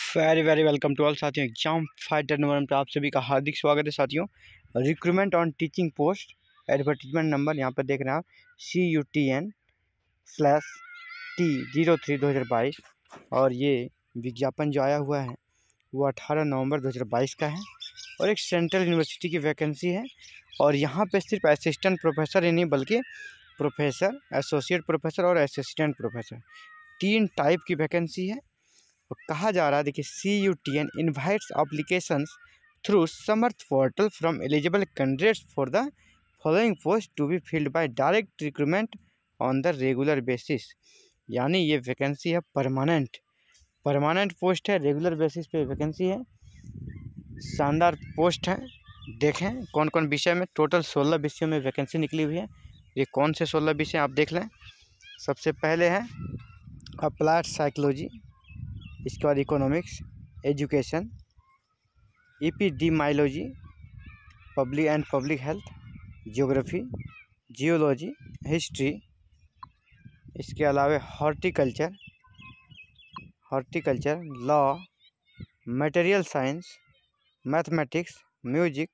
Very very welcome to all साथियों। Exam fighter number पर आप सभी का हार्दिक स्वागत है साथियों। Recruitment on teaching post advertisement number यहाँ पर देख रहे हैं आप CUTN/T03/2022 और ये विज्ञापन जो आया हुआ है वो 18 नवंबर 2022 का है और एक सेंट्रल यूनिवर्सिटी की वैकेंसी है। और यहाँ पे सिर्फ असिस्टेंट प्रोफेसर ही नहीं बल्कि प्रोफेसर, एसोसिएट प्रोफेसर और असिस्टेंट प्रोफेसर 3 टाइप की वैकेंसी है। और कहा जा रहा है, देखिए, CUTN invites applications through Samarth portal from eligible candidates for the following post to be filled by direct recruitment on the regular basis. यानी ये वैकेंसी है परमानेंट पोस्ट है, रेगुलर बेसिस पे वैकेंसी है। शानदार पोस्ट है। देखें कौन कौन विषय में, टोटल 16 विषयों में वैकेंसी निकली हुई है। ये कौन से 16 विषय आप देख लें। सबसे पहले है अप्लाइड साइकोलॉजी, इसके बाद economics, education, epidemiology, public health, geography, geology, history, इसके अलावा horticulture, law, material science, mathematics, music,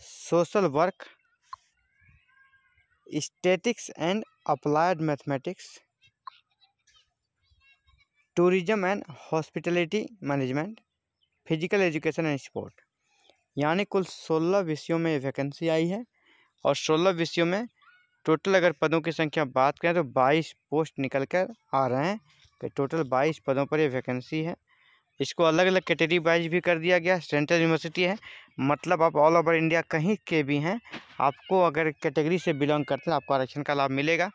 social work, statics and applied mathematics, tourism and hospitality management, physical education and sport. यानी कुल 16 विषयों में वैकेंसी आई है। और 16 विषयों में टोटल अगर पदों की संख्या बात करें तो 22 पोस्ट निकल कर आ रहे हैं कि टोटल 22 पदों पर ये वैकेंसी है। इसको अलग अलग कैटेगरी वाइज भी कर दिया गया। सेंट्रल यूनिवर्सिटी है, मतलब आप ऑल ओवर इंडिया कहीं के भी हैं, आपको अगर कैटेगरी से बिलोंग करते हैं आपको आरक्षण का लाभ मिलेगा।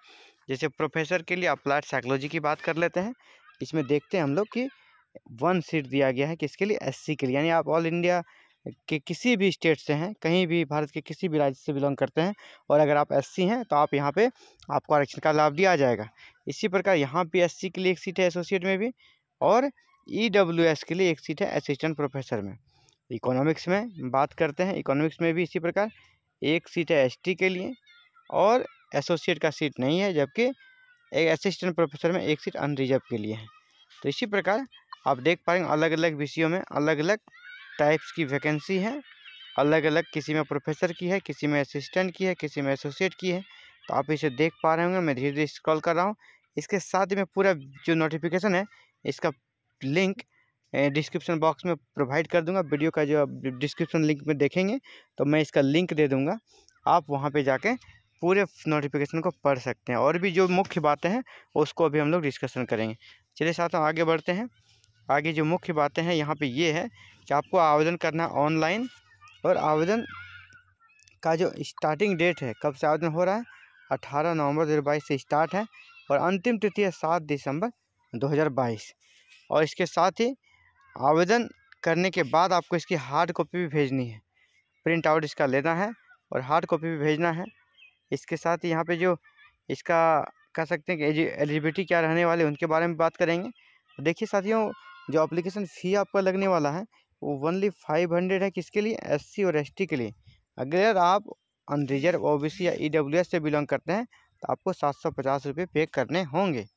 जैसे प्रोफेसर के लिए अप्लाइड साइकोलॉजी की बात कर लेते हैं। इसमें देखते हैं हम लोग कि 1 सीट दिया गया है किसके लिए, SC के लिए। यानी आप ऑल इंडिया के किसी भी स्टेट से हैं, कहीं भी भारत के किसी भी राज्य से बिलोंग करते हैं और अगर आप SC हैं तो आप यहाँ पे आपको आरक्षण का लाभ दिया जाएगा। इसी प्रकार यहाँ पे SC के लिए 1 सीट है एसोसिएट में भी, और EWS के लिए 1 सीट है असिस्टेंट प्रोफेसर में। इकोनॉमिक्स में बात करते हैं, इकोनॉमिक्स में भी इसी प्रकार 1 सीट है ST के लिए और एसोसिएट का सीट नहीं है, जबकि एक असिस्टेंट प्रोफेसर में 1 सीट अनरिजर्व के लिए है। तो इसी प्रकार आप देख पाएंगे अलग अलग विषयों में अलग अलग टाइप्स की वैकेंसी है। अलग अलग, किसी में प्रोफेसर की है, किसी में असिस्टेंट की है, किसी में एसोसिएट की है। तो आप इसे देख पा रहे होंगे, मैं धीरे धीरे स्क्रॉल कर रहा हूँ। इसके साथ ही मैं पूरा जो नोटिफिकेशन है इसका लिंक डिस्क्रिप्शन बॉक्स में प्रोवाइड कर दूंगा। वीडियो का जो डिस्क्रिप्शन लिंक में देखेंगे तो मैं इसका लिंक दे दूंगा, आप वहाँ पे जाके पूरे नोटिफिकेशन को पढ़ सकते हैं। और भी जो मुख्य बातें हैं उसको अभी हम लोग डिस्कशन करेंगे। चलिए साथियों आगे बढ़ते हैं। आगे जो मुख्य बातें हैं यहाँ पे ये है कि आपको आवेदन करना ऑनलाइन, और आवेदन का जो स्टार्टिंग डेट है, कब से आवेदन हो रहा है, 18 नवंबर 2022 से स्टार्ट है और अंतिम तिथि है 7 दिसंबर 2022। और इसके साथ ही आवेदन करने के बाद आपको इसकी हार्ड कॉपी भी भेजनी है, प्रिंट आउट इसका लेना है और हार्ड कॉपी भी भेजना है। इसके साथ ही यहाँ पे जो इसका कह सकते हैं कि एलिजिबिलिटी क्या रहने वाले उनके बारे में बात करेंगे। देखिए साथियों, जो एप्लीकेशन फ़ी आपका लगने वाला है वो ओनली 500 है, किसके लिए, SC और ST के लिए। अगर आप अनरिजर्व, OBC या EWS से बिलोंग करते हैं तो आपको 750 रुपये पे करने होंगे।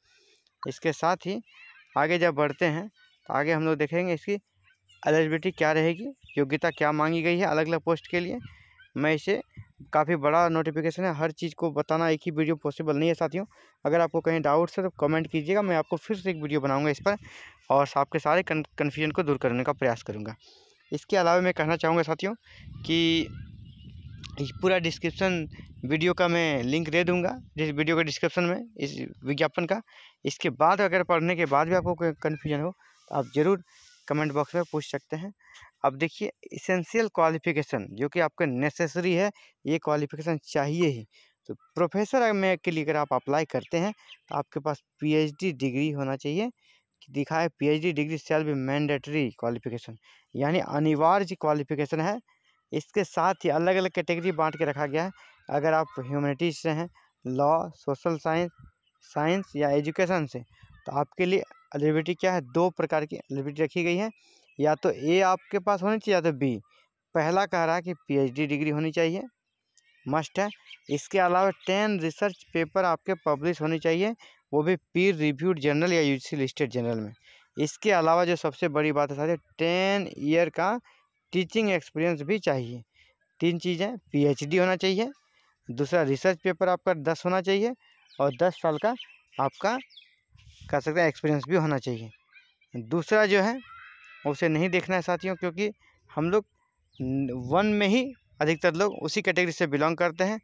इसके साथ ही आगे जब बढ़ते हैं तो आगे हम लोग देखेंगे इसकी एलिजिबिलिटी क्या रहेगी, योग्यता क्या मांगी गई है अलग अलग पोस्ट के लिए। मैं इसे काफ़ी बड़ा नोटिफिकेशन है, हर चीज़ को बताना एक ही वीडियो पॉसिबल नहीं है साथियों। अगर आपको कहीं डाउट्स है तो कमेंट कीजिएगा, मैं आपको फिर से एक वीडियो बनाऊंगा इस पर और आपके सारे कन्फ्यूजन को दूर करने का प्रयास करूंगा। इसके अलावा मैं कहना चाहूँगा साथियों कि इस पूरा डिस्क्रिप्शन वीडियो का मैं लिंक दे दूंगा, जिस वीडियो के डिस्क्रिप्शन में इस विज्ञापन का। इसके बाद अगर पढ़ने के बाद भी आपको कोई कन्फ्यूजन हो तो आप ज़रूर कमेंट बॉक्स में पूछ सकते हैं। अब देखिए, इसेंशियल क्वालिफ़िकेशन जो कि आपका नेसेसरी है, ये क्वालिफ़िकेशन चाहिए ही। तो प्रोफेसर में के लिए अगर आप अप्लाई करते हैं तो आपके पास PhD डिग्री होना चाहिए। दिखाए PhD degree shall be mandatory qualification, यानी अनिवार्य क्वालिफ़िकेशन है। इसके साथ ही अलग अलग कैटेगरी बांट के रखा गया है। अगर आप ह्यूमैनिटीज़ से हैं, लॉ, सोशल साइंस या एजुकेशन से, तो आपके लिए एलिजिबिलिटी क्या है, 2 प्रकार की एलिजिबिलिटी रखी गई है। या तो A आपके पास होनी चाहिए या तो B। पहला कह रहा है कि PhD डिग्री होनी चाहिए, मस्ट है। इसके अलावा 10 रिसर्च पेपर आपके पब्लिश होनी चाहिए, वो भी पीर रिव्यूड जर्नल या UGC लिस्टेड जर्नल में। इसके अलावा जो सबसे बड़ी बात है साथियों, 10 ईयर का टीचिंग एक्सपीरियंस भी चाहिए। 3 चीज़ें, PhD होना चाहिए, दूसरा रिसर्च पेपर आपका 10 होना चाहिए, और 10 साल का आपका कह सकते हैं एक्सपीरियंस भी होना चाहिए। दूसरा जो है उसे नहीं देखना है साथियों, क्योंकि हम लोग 1 में ही अधिकतर लोग उसी कैटेगरी से बिलोंग करते हैं,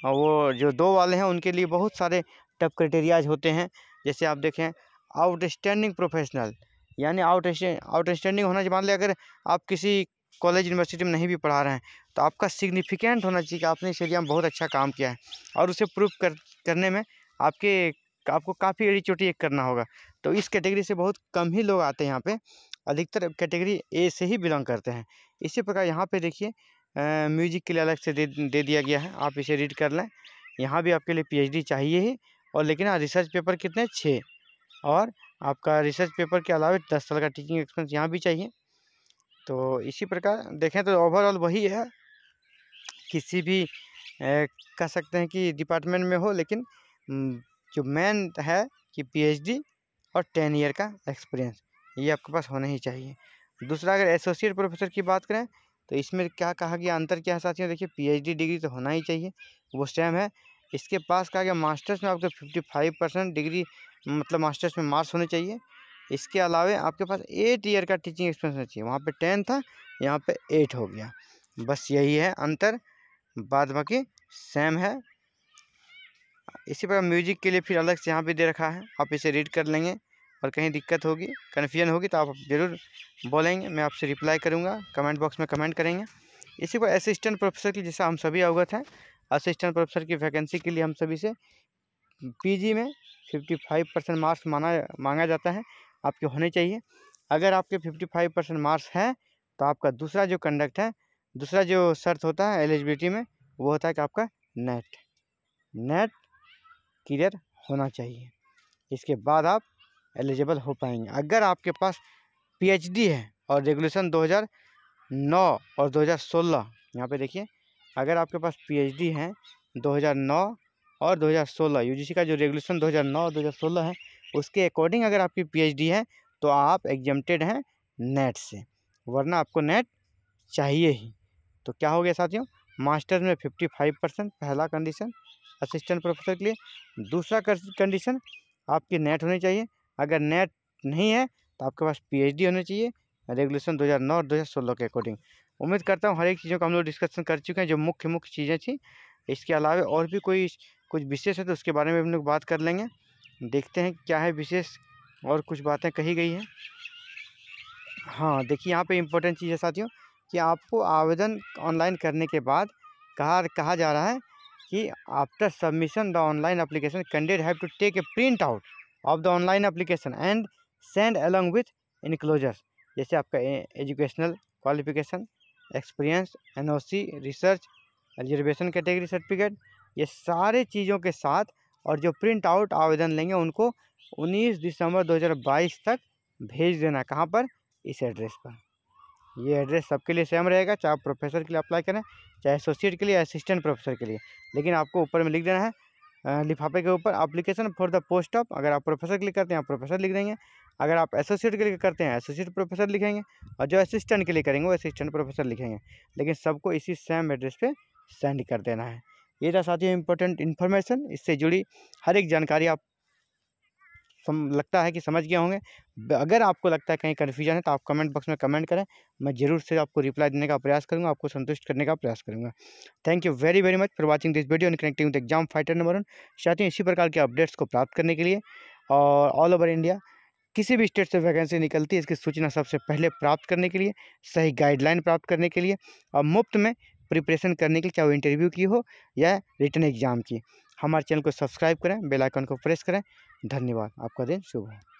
और वो जो 2 वाले हैं उनके लिए बहुत सारे टफ क्राइटेरियाज होते हैं। जैसे आप देखें, आउटस्टैंडिंग प्रोफेशनल, यानी आउटस्टैंडिंग होना, मान लिया अगर आप किसी कॉलेज यूनिवर्सिटी में नहीं भी पढ़ा रहे हैं तो आपका सिग्निफिकेंट होना चाहिए कि आपने इस एरिया में बहुत अच्छा काम किया है, और उसे प्रूव करने में आपको काफ़ी एड़ी चोटी एक करना होगा। तो इस कैटेगरी से बहुत कम ही लोग आते हैं यहाँ पे, अधिकतर कैटेगरी ए से ही बिलोंग करते हैं। इसी प्रकार यहाँ पे देखिए म्यूजिक के लिए अलग से दे दिया गया है, आप इसे रीड कर लें। यहाँ भी आपके लिए PhD चाहिए ही, और लेकिन रिसर्च पेपर कितने 6, और आपका रिसर्च पेपर के अलावा 10 साल का टीचिंग एक्सपीरियंस यहाँ भी चाहिए। तो इसी प्रकार देखें तो ओवरऑल वही है, किसी भी कह सकते हैं कि डिपार्टमेंट में हो, लेकिन जो मेन है कि PhD और 10 ईयर का एक्सपीरियंस ये आपके पास होना ही चाहिए। दूसरा, अगर एसोसिएट प्रोफेसर की बात करें तो इसमें क्या कहा गया, अंतर क्या है साथियों, देखिए PhD डिग्री तो होना ही चाहिए, वो सेम है। इसके पास कहा गया मास्टर्स में आपके 55% डिग्री, मतलब मास्टर्स में मार्क्स होने चाहिए। इसके अलावा आपके पास 8 ईयर का टीचिंग एक्सपीरियंस होना चाहिए। वहाँ पे 10 था, यहाँ पे 8 हो गया, बस यही है अंतर, बाद बाकी सेम है। इसी प्रकार म्यूजिक के लिए फिर अलग से यहाँ पे दे रखा है, आप इसे रीड कर लेंगे, और कहीं दिक्कत होगी, कन्फ्यूजन होगी तो आप ज़रूर बोलेंगे, मैं आपसे रिप्लाई करूँगा, कमेंट बॉक्स में कमेंट करेंगे। इसी पर असिस्टेंट प्रोफेसर की, जैसा हम सभी अवगत हैं, असिस्टेंट प्रोफेसर की वैकेंसी के लिए हम सभी से PG में 55% मार्क्स मांगा जाता है, आपके होने चाहिए। अगर आपके 55% मार्क्स हैं तो आपका दूसरा जो कंडक्ट है, दूसरा जो शर्त होता है एलिजिबिलिटी में, वो होता है कि आपका नेट क्लियर होना चाहिए, इसके बाद आप एलिजिबल हो पाएंगे। अगर आपके पास PhD है और रेगुलेशन 2009 और 2016, यहाँ पे देखिए, अगर आपके पास PhD है 2009 और 2016, UGC का जो रेगुलेशन 2009 और 2016 है, उसके अकॉर्डिंग अगर आपकी PhD है तो आप एग्जम्प्टेड हैं नेट से, वरना आपको नेट चाहिए ही। तो क्या हो गया साथियों, मास्टर में 55% पहला कंडीशन असिस्टेंट प्रोफेसर के लिए। दूसरा कंडीशन आपकी नेट होनी चाहिए, अगर नेट नहीं है तो आपके पास PhD होनी चाहिए रेगुलेशन 2009 और 2016 के अकॉर्डिंग। उम्मीद करता हूँ हर एक चीज़ों का हम लोग डिस्कशन कर चुके हैं, जो मुख्य चीज़ें थी। इसके अलावा और भी कुछ विशेष है तो उसके बारे में हम लोग बात कर लेंगे, देखते हैं क्या है विशेष, और कुछ बातें कही गई हैं। हाँ देखिए, यहाँ पे इम्पोर्टेंट चीज़ है साथियों कि आपको आवेदन ऑनलाइन करने के बाद कहा जा रहा है कि after submission the online application candidate have to take a print out of the online application and send along with enclosure, जैसे आपका educational qualification, experience, NOC, research, reservation category certificate, ये सारे चीज़ों के साथ, और जो प्रिंट आउट आवेदन लेंगे उनको 19 दिसंबर 2022 तक भेज देना। कहाँ पर, इस एड्रेस पर। ये एड्रेस सबके लिए सेम रहेगा, चाहे आप प्रोफेसर के लिए अप्लाई करें, चाहे एसोसिएट के लिए, असिस्टेंट प्रोफेसर के लिए, लेकिन आपको ऊपर में लिख देना है लिफाफे के ऊपर, application for the post of, अगर आप प्रोफेसर के लिए करते हैं आप प्रोफेसर लिख देंगे, अगर आप एसोसिएट के लिए करते हैं एसोसिएट प्रोफेसर लिखेंगे, और जो असिस्टेंट के लिए करेंगे वो असिस्टेंट प्रोफेसर लिखेंगे, लेकिन सबको इसी सेम एड्रेस पे सेंड कर देना है। ये था साथियों इंपॉर्टेंट इन्फॉर्मेशन, इससे जुड़ी हर एक जानकारी आप लगता है कि समझ गए होंगे। अगर आपको लगता है कहीं कन्फ्यूजन है तो आप कमेंट बॉक्स में कमेंट करें, मैं ज़रूर से आपको रिप्लाई देने का प्रयास करूंगा, आपको संतुष्ट करने का प्रयास करूंगा। Thank you very very much for watching this video and connecting with exam fighter number 1। चाहते हैं इसी प्रकार के अपडेट्स को प्राप्त करने के लिए, और ऑल ओवर इंडिया किसी भी स्टेट से वैकेंसी निकलती है इसकी सूचना सबसे पहले प्राप्त करने के लिए, सही गाइडलाइन प्राप्त करने के लिए, और मुफ्त में प्रिपरेशन करने के लिए, चाहे वो इंटरव्यू की हो या रिटन एग्जाम की, हमारे चैनल को सब्सक्राइब करें, बेल आइकन को प्रेस करें। धन्यवाद, आपका दिन शुभ हो।